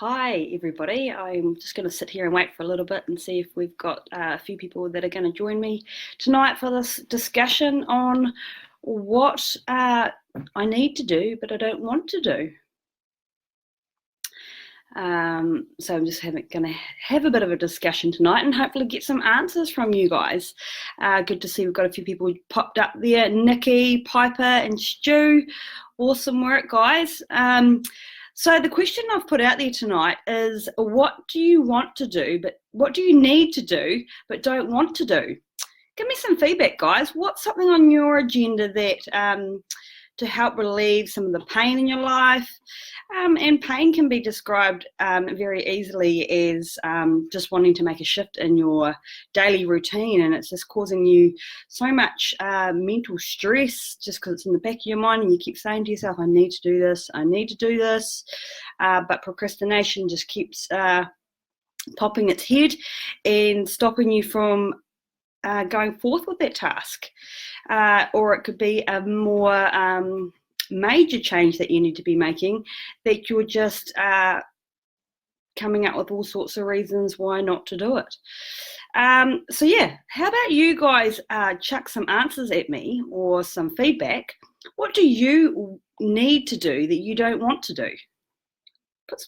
Hi, everybody. I'm just going to sit here and wait for a little bit and see if we've got a few people that are going to join me tonight for this discussion on what I need to do, but I don't want to do. So I'm just going to have a bit of a discussion tonight and hopefully get some answers from you guys. Good to see we've got a few people popped up there. Nikki, Piper and Stu. Awesome work, guys. So the question I've put out there tonight is, what do you want to do, but what do you need to do, but don't want to do? Give me some feedback, guys. What's something on your agenda that to help relieve some of the pain in your life? And pain can be described very easily as just wanting to make a shift in your daily routine, and it's just causing you so much mental stress just because it's in the back of your mind and you keep saying to yourself, I need to do this, I need to do this, but procrastination just keeps popping its head and stopping you from going forth with that task. Or it could be a more major change that you need to be making, that you're just coming up with all sorts of reasons why not to do it. So yeah, how about you guys chuck some answers at me or some feedback? What do you need to do that you don't want to do?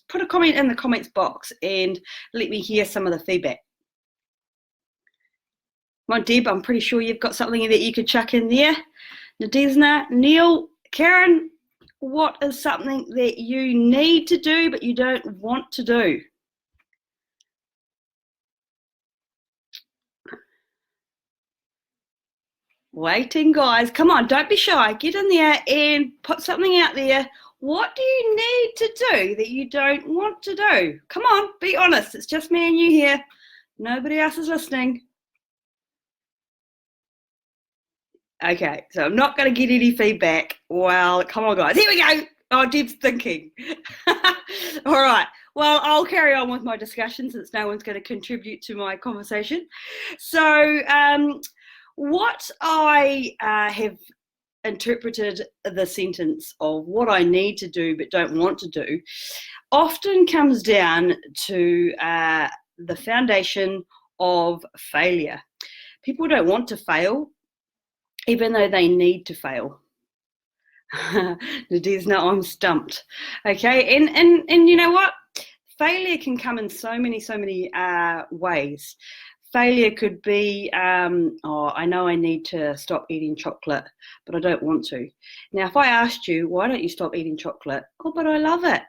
Put a comment in the comments box and let me hear some of the feedback. My Deb, I'm pretty sure you've got something that you could chuck in there. Nadezna, Neil, Karen, what is something that you need to do but you don't want to do? Waiting, guys. Come on, don't be shy. Get in there and put something out there. What do you need to do that you don't want to do? Come on, be honest. It's just me and you here. Nobody else is listening. Okay, so I'm not going to get any feedback. Well, come on, guys. Here we go. Oh, Deb's thinking. All right. Well, I'll carry on with my discussion since no one's going to contribute to my conversation. So what I have interpreted the sentence of what I need to do but don't want to do often comes down to the foundation of failure. People don't want to fail, even though they need to fail. Nadezna, I'm stumped. Okay, and you know what? Failure can come in so many ways. Failure could be, oh, I know I need to stop eating chocolate, but I don't want to. Now, if I asked you, why don't you stop eating chocolate? Oh, but I love it.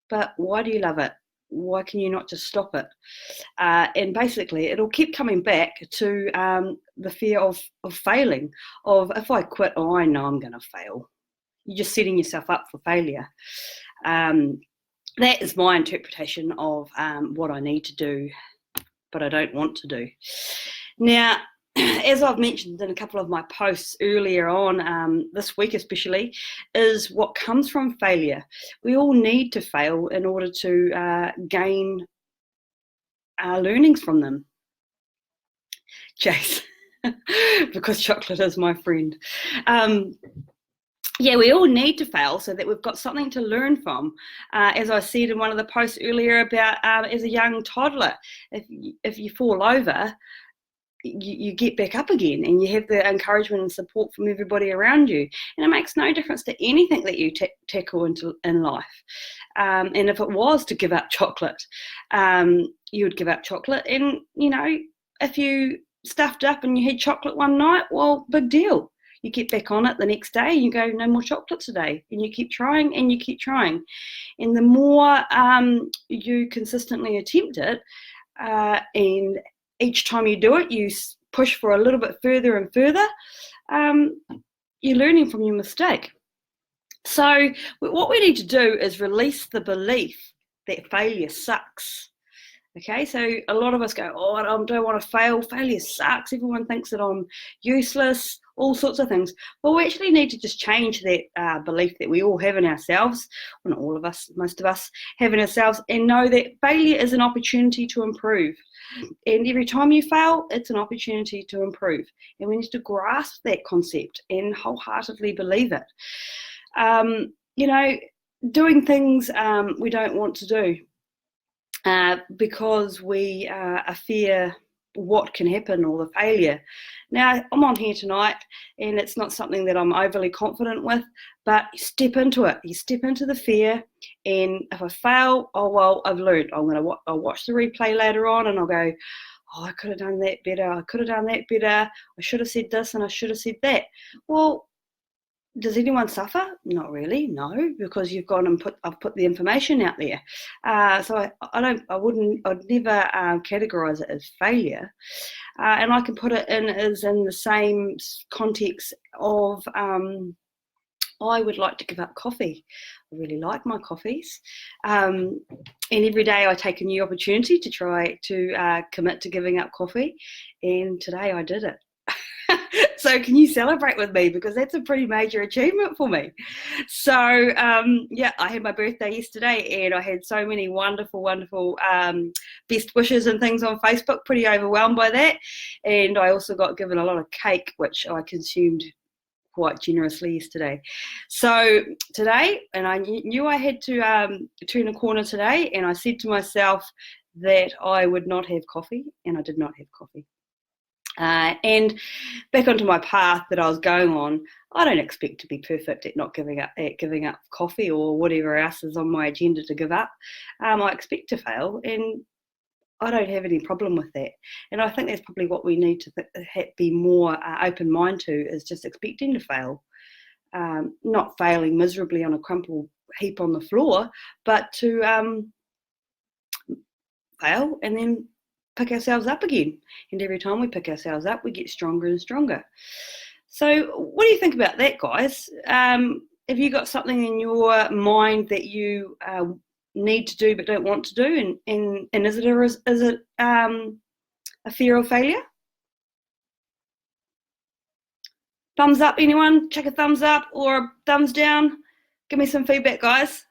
But why do you love it? Why can you not just stop it? And basically, it'll keep coming back to the fear of failing, of if I quit, oh, I know I'm going to fail. You're just setting yourself up for failure. That is my interpretation of what I need to do, but I don't want to do. Now, as I've mentioned in a couple of my posts earlier on, this week especially, is what comes from failure. We all need to fail in order to gain learnings from them. Chase, because chocolate is my friend. Yeah, we all need to fail so that we've got something to learn from. As I said in one of the posts earlier about as a young toddler, if you fall over, you get back up again and you have the encouragement and support from everybody around you. And it makes no difference to anything that you tackle in life. And if it was to give up chocolate, you would give up chocolate. And, you know, if you stuffed up and you had chocolate one night, well, big deal. You get back on it the next day and you go, no more chocolate today. And you keep trying and you keep trying. And the more you consistently attempt it, and each time you do it, you push for a little bit further and further, you're learning from your mistake. So what we need to do is release the belief that failure sucks. Okay, so a lot of us go, oh, I don't want to fail. Failure sucks. Everyone thinks that I'm useless, all sorts of things. Well, we actually need to just change that belief that we all have in ourselves, well, not all of us, most of us have in ourselves, and know that failure is an opportunity to improve. And every time you fail, it's an opportunity to improve. And we need to grasp that concept and wholeheartedly believe it. You know, doing things we don't want to do. because we fear what can happen or the failure. Now, I'm on here tonight, and it's not something that I'm overly confident with, but you step into it. You step into the fear, and if I fail, oh well, I've learned. I'll watch the replay later on, and I'll go, oh, I could have done that better. I could have done that better. I should have said this, and I should have said that. Well, does anyone suffer? Not really, no, because you've gone and I've put the information out there. So I'd never categorise it as failure. And I can put it in as in the same context of I would like to give up coffee. I really like my coffees. And every day I take a new opportunity to try to commit to giving up coffee. And today I did it. So can you celebrate with me? Because that's a pretty major achievement for me. So, I had my birthday yesterday, and I had so many wonderful best wishes and things on Facebook, pretty overwhelmed by that. And I also got given a lot of cake, which I consumed quite generously yesterday. So today, and I knew I had to turn a corner today, and I said to myself that I would not have coffee, and I did not have coffee. And back onto my path that I was going on, I don't expect to be perfect at not giving up coffee or whatever else is on my agenda to give up. I expect to fail, and I don't have any problem with that. And I think that's probably what we need to be more open mind to, is just expecting to fail, not failing miserably on a crumpled heap on the floor, but to fail and then pick ourselves up again. And every time we pick ourselves up, we get stronger and stronger. So what do you think about that, guys? Have you got something in your mind that you need to do but don't want to do, and is it a fear of failure? Thumbs up, anyone? Check a thumbs up or a thumbs down. Give me some feedback, guys.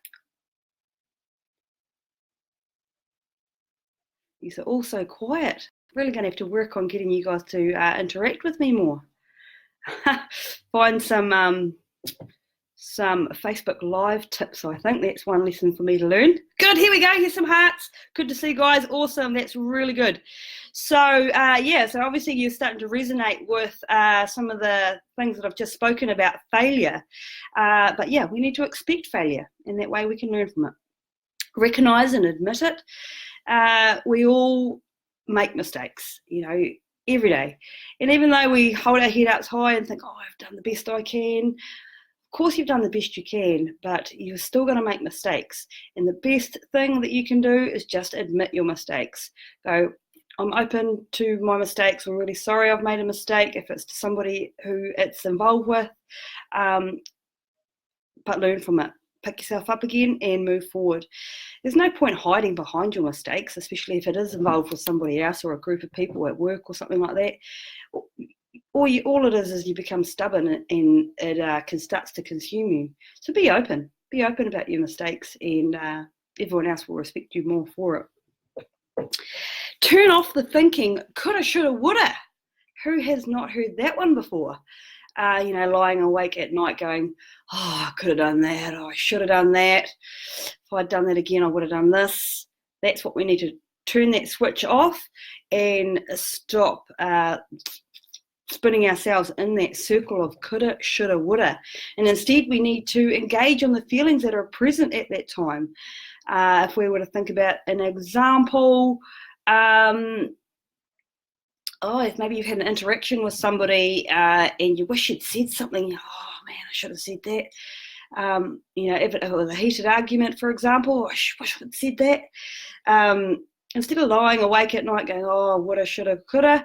You're all so quiet. Really going to have to work on getting you guys to interact with me more. Find some Facebook Live tips. I think that's one lesson for me to learn. Good, here we go. Here's some hearts. Good to see you guys. Awesome. That's really good. So, so obviously you're starting to resonate with some of the things that I've just spoken about, failure. But yeah, we need to expect failure, and that way we can learn from it. Recognise and admit it. We all make mistakes, every day. And even though we hold our head up high and think, oh, I've done the best I can, of course you've done the best you can, but you're still going to make mistakes. And the best thing that you can do is just admit your mistakes. Go, I'm open to my mistakes. I'm really sorry I've made a mistake if it's to somebody who it's involved with, but learn from it. Pick yourself up again and move forward. There's no point hiding behind your mistakes, especially if it is involved with somebody else or a group of people at work or something like that. All it is you become stubborn, and it starts to consume you. So be open about your mistakes, and everyone else will respect you more for it. Turn off the thinking, coulda, shoulda, woulda. Who has not heard that one before? Lying awake at night going, oh, I could have done that, or I should have done that. If I'd done that again, I would have done this. That's what we need to turn that switch off and stop spinning ourselves in that circle of coulda, shoulda, woulda. And instead, we need to engage on the feelings that are present at that time. If we were to think about an example, if maybe you've had an interaction with somebody and you wish you'd said something, oh man, I should have said that. If it was a heated argument, for example, I wish I'd said that. Instead of lying awake at night going, oh, woulda, shoulda, coulda,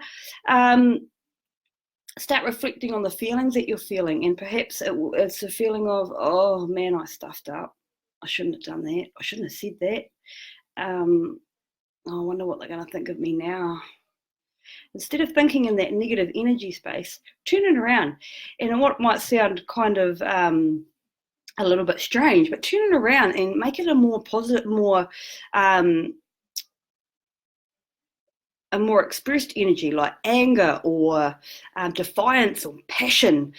start reflecting on the feelings that you're feeling. And perhaps it's a feeling of, oh man, I stuffed up. I shouldn't have done that. I shouldn't have said that. I wonder what they're going to think of me now. Instead of thinking in that negative energy space, turn it around. And what might sound kind of a little bit strange, but turn it around and make it a more positive, a more expressed energy, like anger or defiance or passion.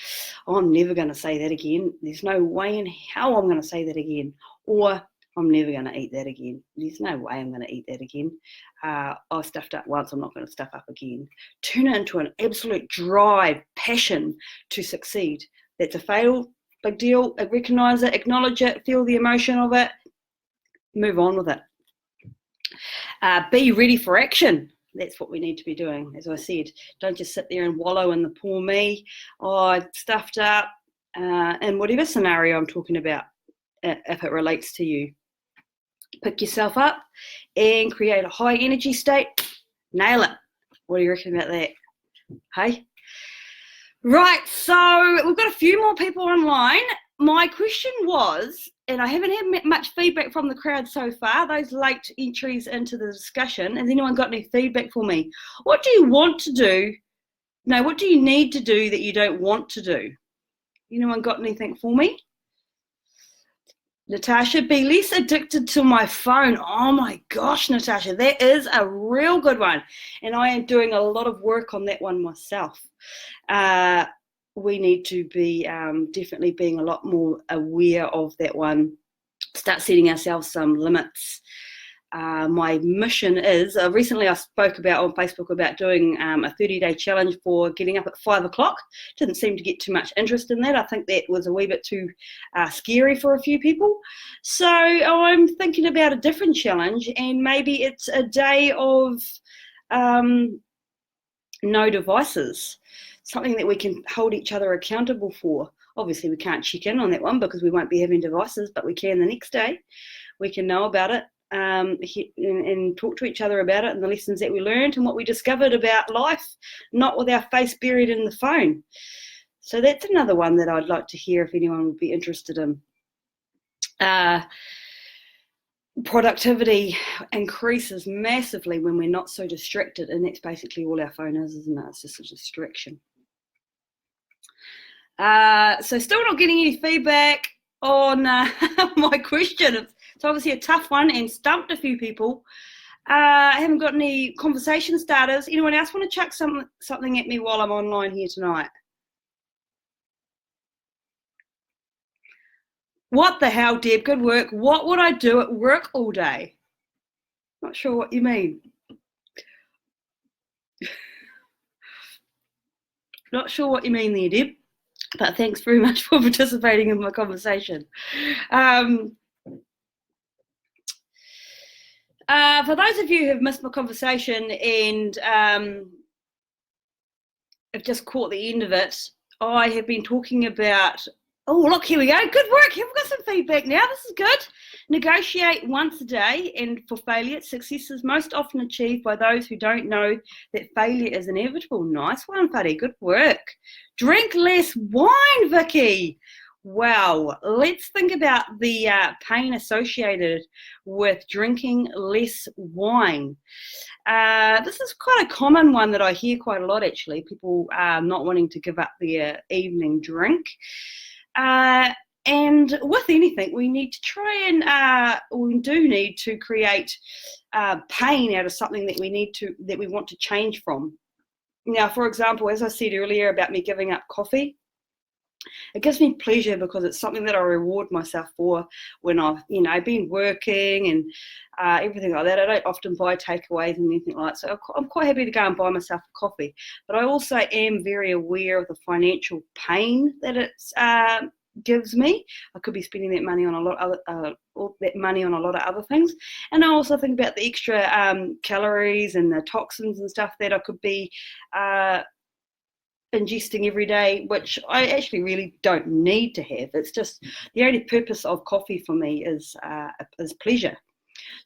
Oh, I'm never going to say that again. There's no way in hell I'm going to say that again. Or I'm never going to eat that again. There's no way I'm going to eat that again. I stuffed up once, I'm not going to stuff up again. Turn it into an absolute drive, passion to succeed. That's a fail, big deal. Recognise it, acknowledge it, feel the emotion of it, move on with it. Be ready for action. That's what we need to be doing, as I said. Don't just sit there and wallow in the poor me. Oh, I stuffed up, in whatever scenario I'm talking about, if it relates to you. Pick yourself up and create a high energy state. Nail it. What do you reckon about that? Hey? Right, so we've got a few more people online. My question was, and I haven't had much feedback from the crowd so far, those late entries into the discussion. Has anyone got any feedback for me? What do you want to do? No, what do you need to do that you don't want to do? Anyone got anything for me? Natasha, be less addicted to my phone. Oh my gosh, Natasha, that is a real good one. And I am doing a lot of work on that one myself. We need to be definitely being a lot more aware of that one. Start setting ourselves some limits. My mission is, recently I spoke about on Facebook about doing a 30-day challenge for getting up at 5 o'clock. Didn't seem to get too much interest in that. I think that was a wee bit too scary for a few people. So I'm thinking about a different challenge, and maybe it's a day of no devices, something that we can hold each other accountable for. Obviously, we can't check in on that one because we won't be having devices, but we can the next day. We can know about it. And talk to each other about it and the lessons that we learned and what we discovered about life, not with our face buried in the phone. So that's another one that I'd like to hear if anyone would be interested in. Productivity increases massively when we're not so distracted, and that's basically all our phone is, isn't it? It's just a distraction. So still not getting any feedback on my question. It's obviously a tough one and stumped a few people. I haven't got any conversation starters. Anyone else want to chuck something at me while I'm online here tonight? What the hell, Deb? Good work. What would I do at work all day? Not sure what you mean. Not sure what you mean there, Deb. But thanks very much for participating in my conversation. For those of you who have missed my conversation and have just caught the end of it, I have been talking about, oh, look, here we go. Good work. We've got some feedback now. This is good. Negotiate once a day, and for failure, success is most often achieved by those who don't know that failure is inevitable. Nice one, Buddy. Good work. Drink less wine, Vicky. Wow, let's think about the pain associated with drinking less wine. This is quite a common one that I hear quite a lot, actually. People not wanting to give up their evening drink. And with anything, we need to try and we do need to create pain out of something that we want to change from. Now, for example, as I said earlier about me giving up coffee, it gives me pleasure because it's something that I reward myself for when I've, been working and everything like that. I don't often buy takeaways and anything like that, so I'm quite happy to go and buy myself a coffee. But I also am very aware of the financial pain that it gives me. I could be spending that money on a lot of other things, and I also think about the extra calories and the toxins and stuff that I could be ingesting every day, which I actually really don't need to have. It's just the only purpose of coffee for me is pleasure.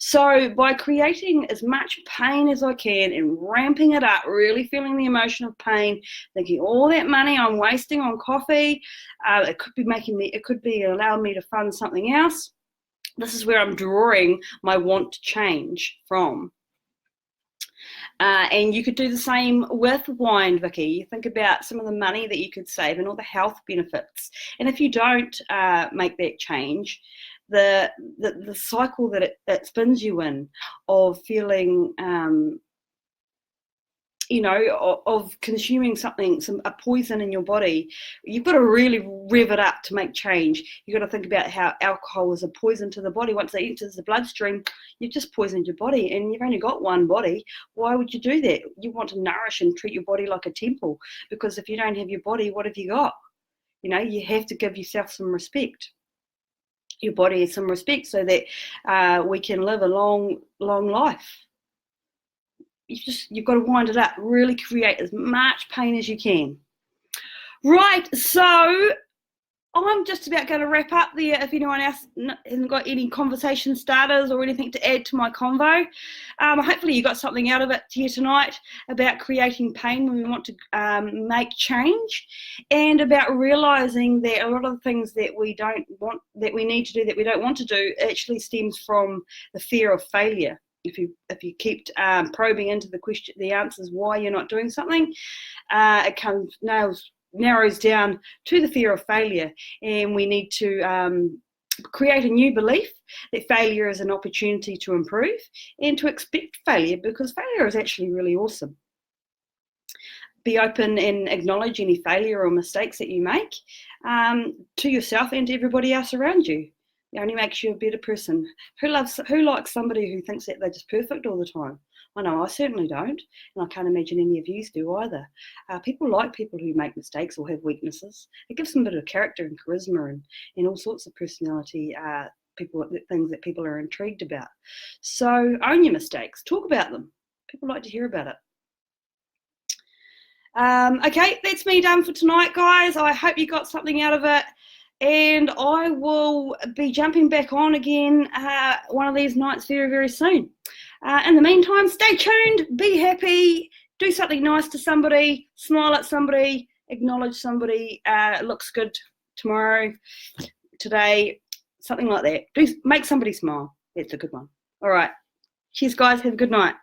So by creating as much pain as I can and ramping it up, really feeling the emotion of pain, thinking all that money I'm wasting on coffee, it could be allowing me to fund something else. This is where I'm drawing my want to change from. And you could do the same with wine, Vicky. You think about some of the money that you could save and all the health benefits. And if you don't make that change, the cycle that it spins you in of feeling of consuming something, a poison in your body, you've got to really rev it up to make change. You've got to think about how alcohol is a poison to the body. Once it enters the bloodstream, you've just poisoned your body, and you've only got one body. Why would you do that? You want to nourish and treat your body like a temple, because if you don't have your body, what have you got? You have to give yourself some respect, your body some respect, so that we can live a long life. You've got to wind it up, really create as much pain as you can. Right, so I'm just about going to wrap up there. If anyone else hasn't got any conversation starters or anything to add to my convo, hopefully you got something out of it here tonight about creating pain when we want to make change, and about realizing that a lot of the things that we don't want, that we need to do, that we don't want to do, actually stems from the fear of failure. If you keep probing into the answers why you're not doing something, it narrows down to the fear of failure, and we need to create a new belief that failure is an opportunity to improve and to expect failure, because failure is actually really awesome. Be open and acknowledge any failure or mistakes that you make, to yourself and to everybody else around you. It only makes you a better person. Who likes somebody who thinks that they're just perfect all the time? I know I certainly don't, and I can't imagine any of you do either. People like people who make mistakes or have weaknesses. It gives them a bit of character and charisma and all sorts of personality, things that people are intrigued about. So own your mistakes. Talk about them. People like to hear about it. Okay, that's me done for tonight, guys. I hope you got something out of it. And I will be jumping back on again one of these nights very, very soon. In the meantime, stay tuned, be happy, do something nice to somebody, smile at somebody, acknowledge somebody, looks good tomorrow, today, something like that. Make somebody smile. That's a good one. All right. Cheers, guys. Have a good night.